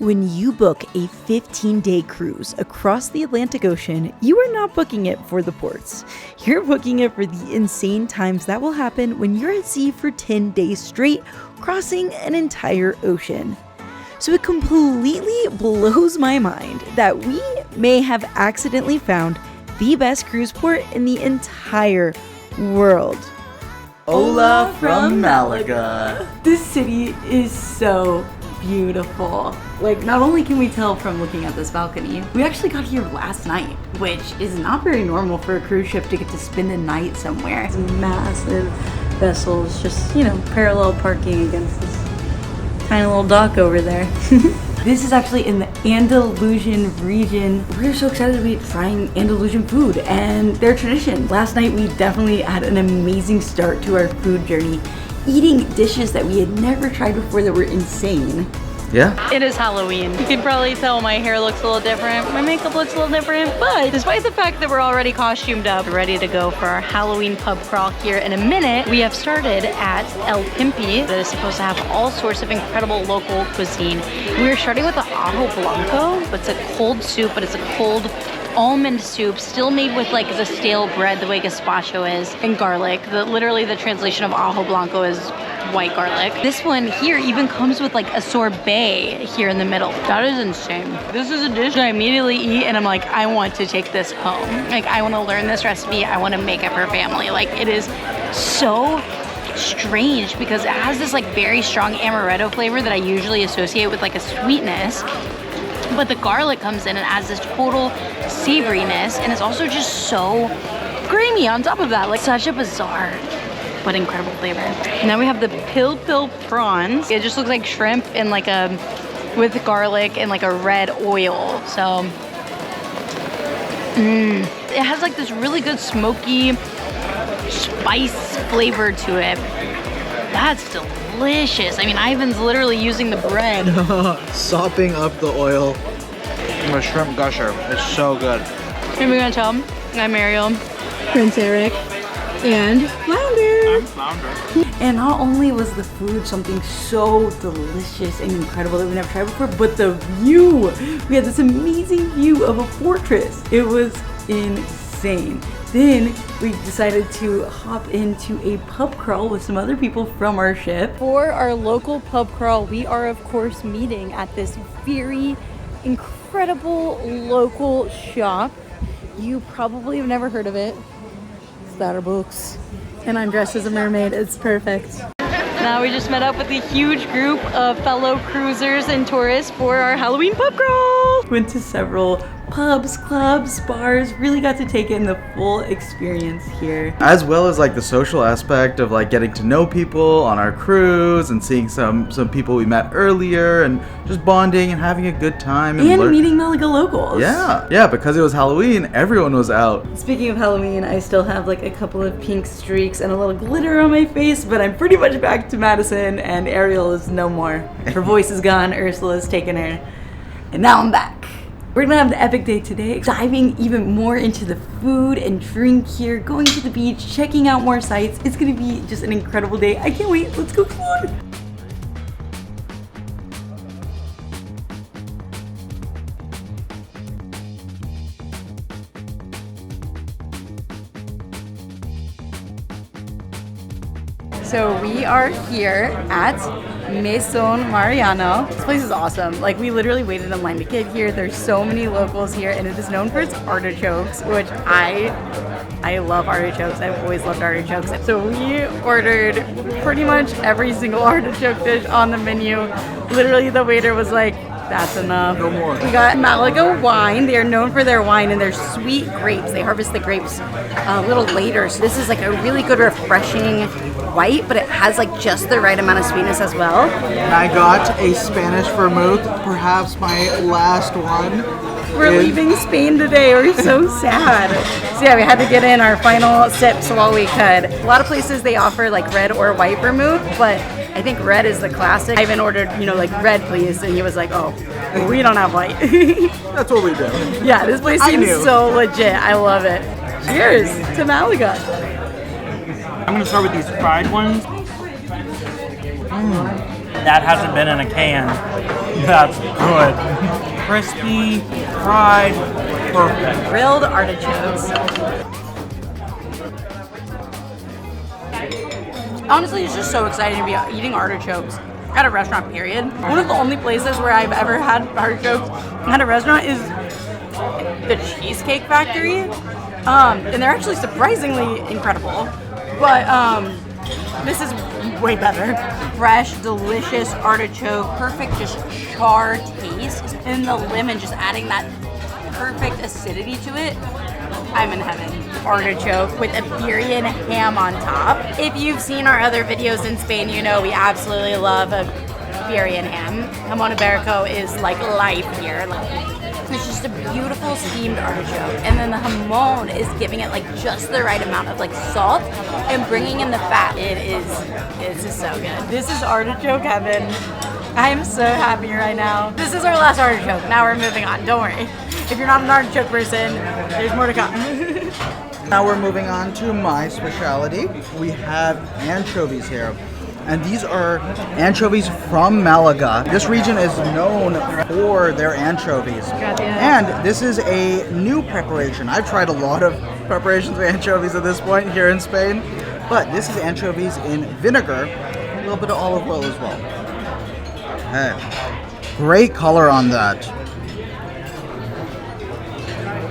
When you book a 15-day cruise across the Atlantic Ocean, you are not booking it for the ports. You're booking it for the insane times that will happen when you're at sea for 10 days straight, crossing an entire ocean. So it completely blows my mind that we may have accidentally found the best cruise port in the entire world. Hola from Malaga. This city is so beautiful. Like, not only can we tell from looking at this balcony, we actually got here last night, which is not very normal for a cruise ship to get to spend a night somewhere. It's massive vessels, just, parallel parking against this tiny little dock over there. This is actually in the Andalusian region. We're so excited to be trying Andalusian food and their tradition. Last night we definitely had an amazing start to our food journey, eating dishes that we had never tried before that were insane. Yeah. It is Halloween. You can probably tell my hair looks a little different, my makeup looks a little different, but despite the fact that we're already costumed up, ready to go for our Halloween pub crawl here in a minute, we have started at El Pimpi that is supposed to have all sorts of incredible local cuisine. We're starting with the ajo blanco, but it's a cold soup, but it's a cold almond soup, still made with like the stale bread, the way gazpacho is, and garlic. Literally the translation of ajo blanco is white garlic. This one here even comes with like a sorbet here in the middle. That is insane. This is a dish that I immediately eat and I'm like, I want to take this home. Like, I want to learn this recipe. I want to make it for family. Like, it is so strange because it has this like very strong amaretto flavor that I usually associate with like a sweetness. But the garlic comes in and adds this total savoriness, and it's also just so creamy on top of that. Like, such a bizarre but incredible flavor. Now we have the pilpil prawns. It just looks like shrimp in like with garlic and like a red oil. So it has like this really good smoky spice flavor to it. That's delicious. I mean, Ivan's literally using the bread. Sopping up the oil. I'm a shrimp gusher. It's so good. And we're gonna tell him, I'm Ariel. Prince Eric. And Flounder. I'm Flounder. And not only was the food something so delicious and incredible that we never tried before, but the view. We had this amazing view of a fortress. It was insane. Then we decided to hop into a pub crawl with some other people from our ship. For our local pub crawl, we are of course meeting at this very incredible local shop. You probably have never heard of it. Starbucks. And I'm dressed as a mermaid. It's perfect. Now we just met up with a huge group of fellow cruisers and tourists for our Halloween pub crawl. Went to several pubs, clubs, bars, really got to take in the full experience here. As well as like the social aspect of like getting to know people on our cruise and seeing some people we met earlier and just bonding and having a good time. And meeting Malaga locals. Yeah, because it was Halloween, everyone was out. Speaking of Halloween, I still have like a couple of pink streaks and a little glitter on my face, but I'm pretty much back to Madison and Ariel is no more. Her voice is gone, Ursula's taken her, and now I'm back. We're gonna have the epic day today, diving even more into the food and drink here, going to the beach, checking out more sites. It's gonna be just an incredible day. I can't wait, let's go, come on. So we are here at Mesón Mariano. This place is awesome. Like, we literally waited in line to get here. There's so many locals here, and it is known for its artichokes, which I love artichokes. I've always loved artichokes. So we ordered pretty much every single artichoke dish on the menu. Literally, the waiter was like, that's enough. No more. We got Malaga wine. They are known for their wine and their sweet grapes. They harvest the grapes a little later. So this is like a really good, refreshing white, but it has like just the right amount of sweetness as well. I got a Spanish vermouth, perhaps my last one. We're leaving Spain today. We're so sad. So yeah, we had to get in our final sips while we could. A lot of places they offer like red or white vermouth, but I think red is the classic. I even ordered, like red please, and he was like, oh, we don't have white. That's what we do. Yeah, this place seems so legit. I love it. Cheers to Malaga. I'm gonna start with these fried ones. that hasn't been in a can. That's good. Crispy, fried, perfect. Grilled artichokes. Honestly, it's just so exciting to be eating artichokes at a restaurant, period. One of the only places where I've ever had artichokes at a restaurant is the Cheesecake Factory. And they're actually surprisingly incredible. But this is way better. Fresh, delicious artichoke, perfect just char taste. And the lemon just adding that perfect acidity to it. I'm in heaven. Artichoke with Iberian ham on top. If you've seen our other videos in Spain, you know we absolutely love Iberian ham. Jamón Ibérico is like life here. It's just a beautiful steamed artichoke, and then the jamón is giving it like just the right amount of like salt and bringing in the fat. It's just so good. This is artichoke heaven. I am so happy right now. This is our last artichoke. Now we're moving on. Don't worry. If you're not an artichoke person, there's more to come. Now we're moving on to my specialty. We have anchovies here. And these are anchovies from Malaga. This region is known for their anchovies. And this is a new preparation. I've tried a lot of preparations of anchovies at this point here in Spain. But this is anchovies in vinegar, a little bit of olive oil as well. Okay. Great color on that.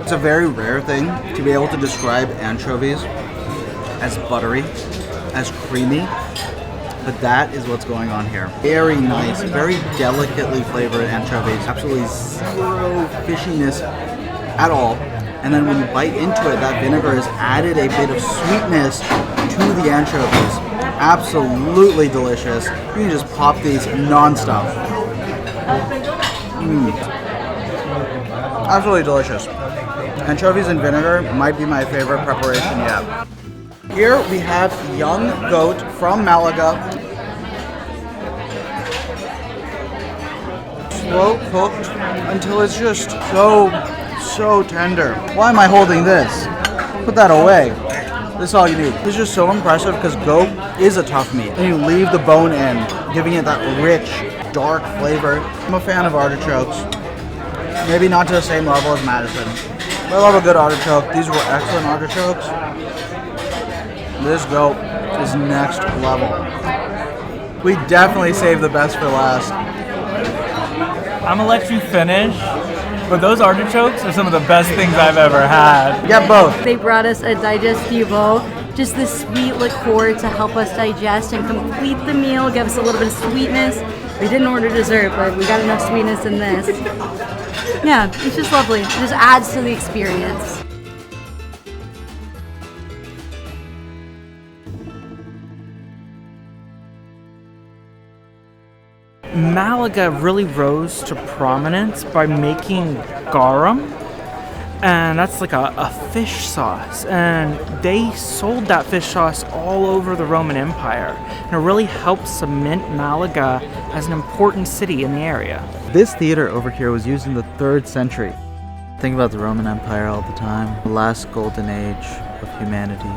It's a very rare thing to be able to describe anchovies as buttery, as creamy, but that is what's going on here. Very nice, very delicately flavored anchovies. Absolutely zero fishiness at all. And then when you bite into it, that vinegar has added a bit of sweetness to the anchovies. Absolutely delicious. You can just pop these non-stop. Absolutely delicious. Anchovies and vinegar might be my favorite preparation yet. Here we have young goat from Malaga. Slow cooked until it's just so tender. Why am I holding this? Put that away. This is all you do. It's just so impressive because goat is a tough meat. And you leave the bone in, giving it that rich, dark flavor. I'm a fan of artichokes. Maybe not to the same level as Madison. But I love a good artichoke. These were excellent artichokes. This goat is next level. We definitely saved the best for last. I'm gonna let you finish, but those artichokes are some of the best things I've ever had. Get both. They brought us a digestivo, just this sweet liqueur to help us digest and complete the meal, give us a little bit of sweetness. We didn't order dessert, but we got enough sweetness in this. Yeah, it's just lovely. It just adds to the experience. Malaga really rose to prominence by making garum, and that's like a fish sauce, and they sold that fish sauce all over the Roman Empire, and it really helped cement Malaga as an important city in the area. This theater over here was used in the 3rd century. Think about the Roman Empire all the time, the last golden age of humanity.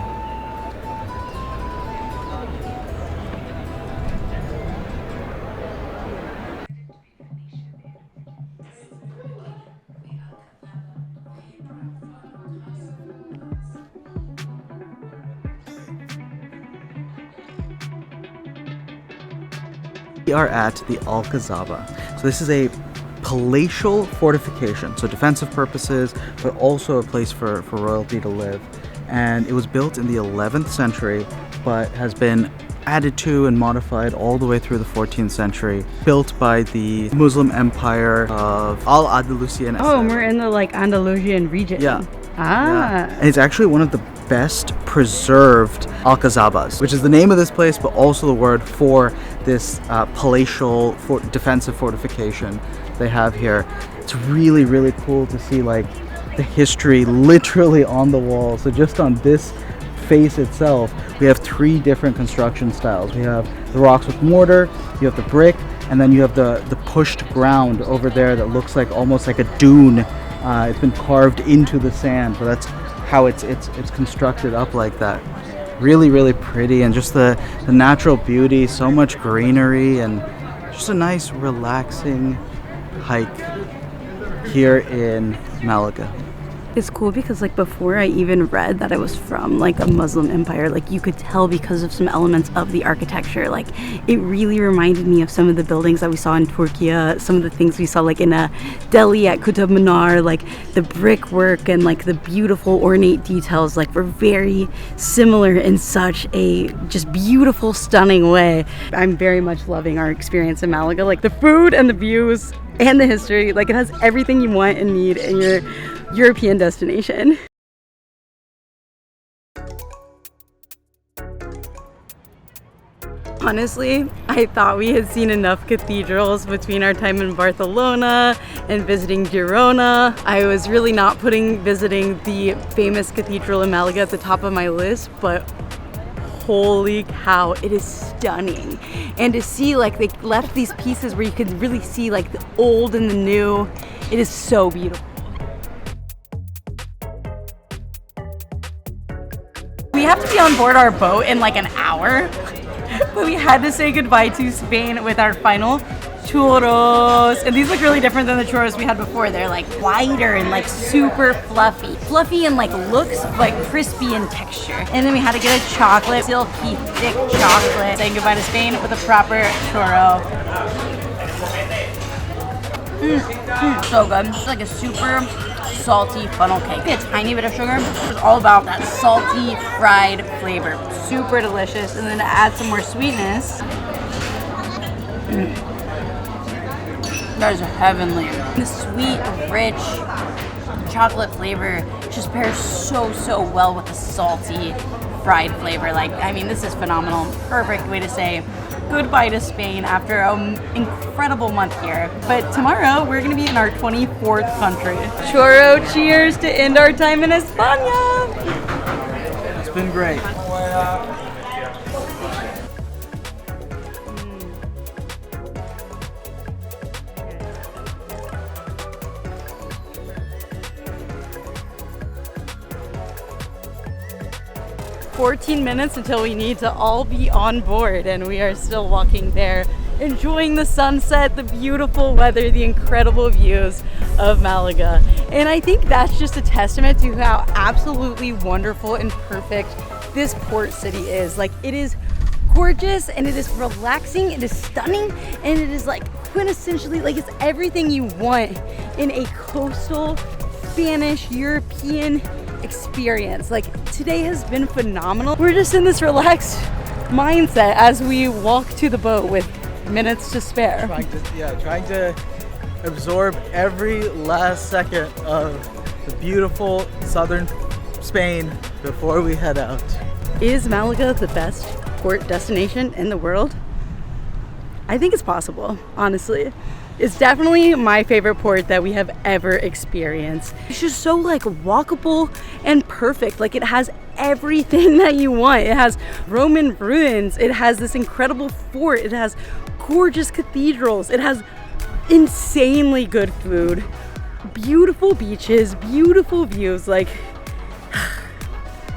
We are at the Alcazaba. So this is a palatial fortification, so defensive purposes, but also a place for royalty to live. And it was built in the 11th century, but has been added to and modified all the way through the 14th century. Built by the Muslim Empire of Andalusian. Oh, and we're in the like Andalusian region. Yeah. Ah. And it's actually one of the best preserved alcazabas, which is the name of this place, but also the word for this palatial defensive fortification they have here. It's really, really cool to see like the history literally on the wall. So just on this face itself, we have 3 different construction styles. We have the rocks with mortar, you have the brick, and then you have the pushed ground over there that looks like almost like a dune. It's been carved into the sand, but that's how it's constructed up like that. Really, really pretty, and just the natural beauty, so much greenery, and just a nice relaxing hike here in Malaga. It's cool because like before I even read that it was from like a Muslim empire, like you could tell because of some elements of the architecture. Like it really reminded me of some of the buildings that we saw in Turkey, some of the things we saw like in Delhi at Qutb Minar, like the brickwork and like the beautiful ornate details like were very similar in such a just beautiful, stunning way. I'm very much loving our experience in Malaga. Like the food and the views and the history, like it has everything you want and need in your European destination. Honestly, I thought we had seen enough cathedrals between our time in Barcelona and visiting Girona. I was really not putting visiting the famous cathedral in Malaga at the top of my list, but holy cow, it is stunning. And to see like they left these pieces where you could really see like the old and the new, it is so beautiful. We have to be on board our boat in like an hour, but we had to say goodbye to Spain with our final churros. And these look really different than the churros we had before. They're like wider and like super fluffy. Fluffy and like looks like crispy in texture. And then we had to get a chocolate, silky, thick chocolate. Saying goodbye to Spain with a proper churro. So good. It's like a super salty funnel cake. A tiny bit of sugar. It's all about that salty fried flavor. Super delicious. And then to add some more sweetness, that is heavenly. The sweet, rich chocolate flavor just pairs so well with the salty fried flavor. Like, I mean, this is phenomenal. Perfect way to say goodbye to Spain after an incredible month here. But tomorrow we're gonna be in our 24th country. Churro cheers to end our time in España. It's been great. 14 minutes until we need to all be on board, and we are still walking there, enjoying the sunset, the beautiful weather, the incredible views of Malaga. And I think that's just a testament to how absolutely wonderful and perfect this port city is. Like, it is gorgeous and it is relaxing, it is stunning, and it is like quintessentially, like, it's everything you want in a coastal Spanish European experience. Like, today has been phenomenal. We're just in this relaxed mindset as we walk to the boat with minutes to spare. Trying to absorb every last second of the beautiful southern Spain before we head out. Is Malaga the best port destination in the world? I think it's possible, honestly. It's definitely my favorite port that we have ever experienced. It's just so like walkable and perfect. Like, it has everything that you want. It has Roman ruins. It has this incredible fort. It has gorgeous cathedrals. It has insanely good food, beautiful beaches, beautiful views. Like,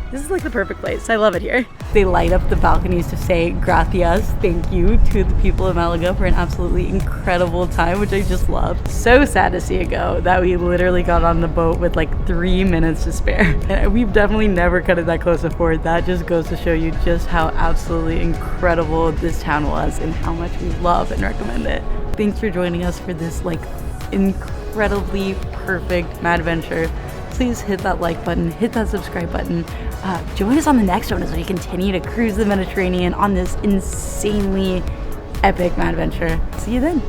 this is like the perfect place. I love it here. They light up the balconies to say gracias, thank you to the people of Malaga for an absolutely incredible time, which I just loved. So sad to see it go, that we literally got on the boat with like 3 minutes to spare. And we've definitely never cut it that close before. That just goes to show you just how absolutely incredible this town was and how much we love and recommend it. Thanks for joining us for this like incredibly perfect mad adventure. Please hit that like button, hit that subscribe button. Join us on the next one as we continue to cruise the Mediterranean on this insanely epic mad adventure. See you then.